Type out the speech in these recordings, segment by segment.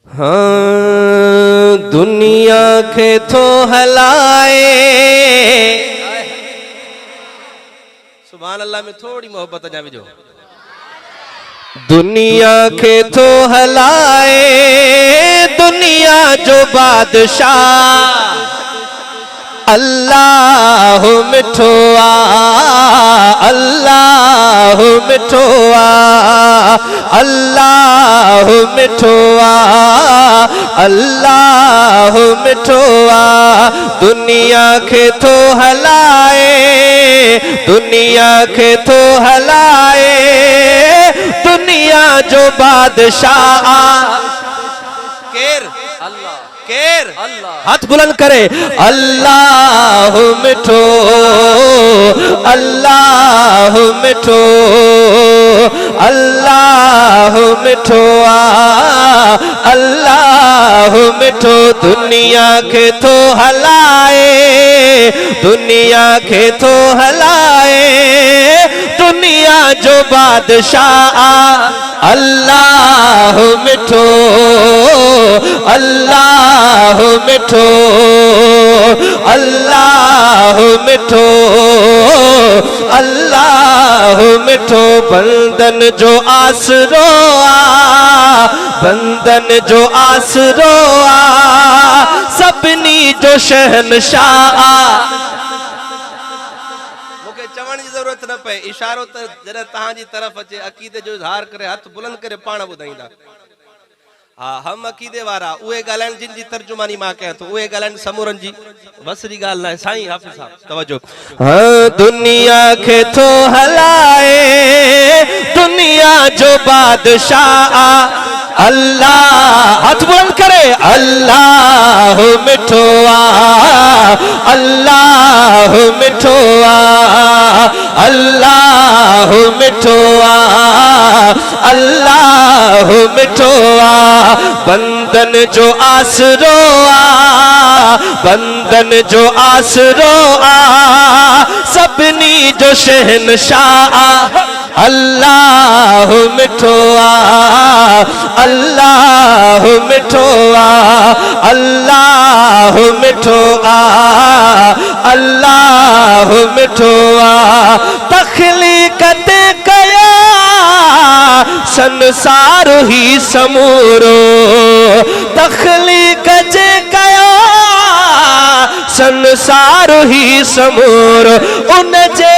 हाँ दुनिया के थो हलाए। सुभान अल्लाह में थोड़ी मोहब्बत अञा विझो। दुनिया के थो हलाए दुनिया जो बादशाह अल्लाह मिठो आ, अल्लाह मिठो आ, अल्लाह मिठो आ, अल्लाह मिठो आ। दुनिया के थो हलाए दुनिया के थो हलाए दुनिया जो बादशाह। केर केर हाथ बुलंद करे। अल्लाह मिठो अल्लाह मिठो अल्लाह मिठो आ, अल्लाह मिठो। दुनिया के थो हलाए दुनिया के थो हलाए दुनिया जो बादशाह अल्लाह मिठो अल्लाह मिठो अल्लाह मिठो अल्लाह मिठो। बंदन जो आसरो आ बंदन जो आसरो आ सभिनी जो शहनशाह। चवण जी जरूरत न पए इशारो त जॾहिं तव्हांजी तरफ़ अचे अक़ीदे जो इज़हार करे हथ बुलंद करे पाण ॿुधाईंदा। हाँ हम अक़ीदे वारा उहे ॻाल्हाइनि जिन जी तर्जुमानी मां कयां थो उहे ॻाल्हाइनि समूरनि जी बस जी ॻाल्हि न आहे। साईं हाफ़िज़ साहब तवज्जो। हाँ दुनिया के थो हलाए दुनिया जो बादशाह अल्लाह हाथ बुलंद करे। अल्लाह मिठो आ अल्लाह मिठो आ अल्लाह मिठो आ अल्लाह मिठो आ। बंदन जो आसरो आ बंदन जो आसरो आ सभिनी जो शहनशाह अल्लाह मिठो आ अल्लाह मिठो आ अल्लाह मिठो आ अल्लाह मिठो आ। तख़लीक़ ते कया संसार ही समूरो तख़लीक़ जे कया संसार ही समूरो उन जे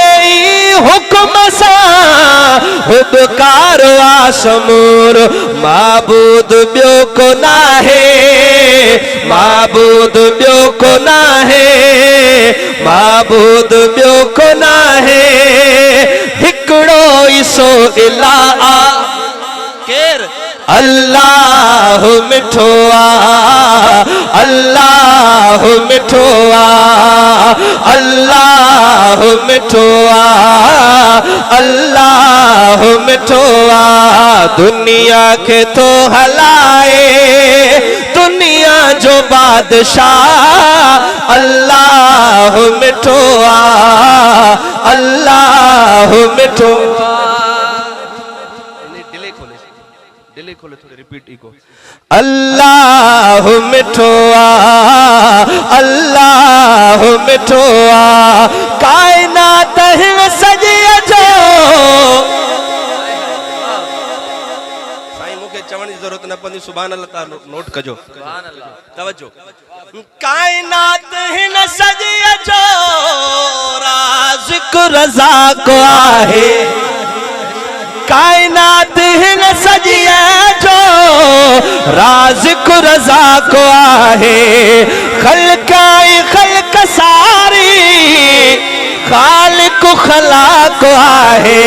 हुक्म सां हुबकार आ समूरो। माबूद ॿियो को नाहे माबूद ॿियो को नाहे माबूद ॿियो को नाहे हिकिड़ो ई सो इलाह। केर अल्लाह मिठो आ अल्लाह मिठो आ अल्लाह मिठो आ अल्लाह मिठो आ। दुनिया के थो हलाए दुनिया जो बादशाह अल्लाह मिठो आ अल्लाह मिठो आ। दिले खोले थोड़े रिपीट इको। अल्लाह मिठो आ अल्लाह मिठो आ। कायनात हिन सॼी जो साईं मूंखे चवण जी ज़रूरत न पवंदी सुभान अल्लाह ता नोट कजो सुभान अल्लाह तवज्जो। कायनात हिन सॼी जो राज़िक रज़ा को आहे कायनात हिन सॼी जो राज़िक रज़ा को आहे। ख़ल्क़ाई ख़ल्क़ सारी ख़ालिक़ ख़लाक़ आहे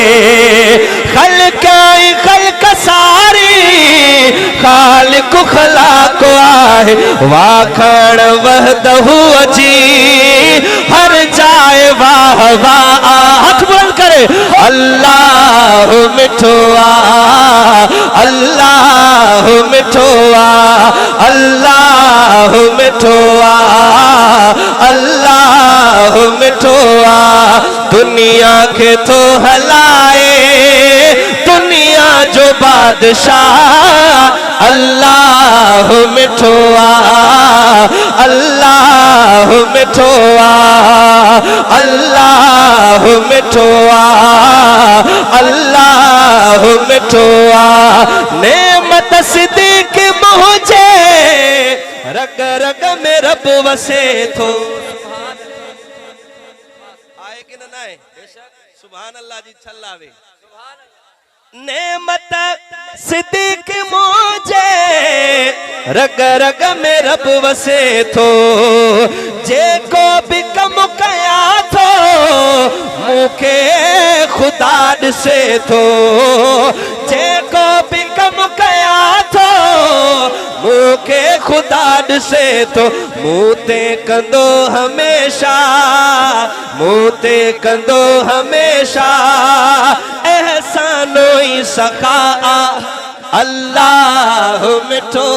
ख़ल्क़ाई ख़ल्क़ सारी ख़ालिक़ ख़लाक़ आहे। वाखण वहदहू जी हर जाए वाह वाह। हाथ बुलंद करे। अल्लाह मिठो आ अल्लाह मिठो आ अल्लाह मिठो आ अल्लाह मिठो आ। दुनिया के थो हलाए दुनिया जो बादशाह अल्लाह मिठो अल्लाह मिठो अल्लाह मिठो अल्लाह मिठो नेमत सिद्दीक मुझे रग रग में रब वसे थो आए कि न आए सुभान अल्लाह जी छल्लावे नेमत सिद्दीक मुझे रग रग में रब वसे थो जेको भी कम कया थो मूंखे खुदा ॾिसे थो जेको भी कम कया थो मूंखे खुदा ॾिसे थो मूं ते कंदो हमेशा मूं ते कंदो हमेशा एहसानो ई सखा अल्लाह मिठो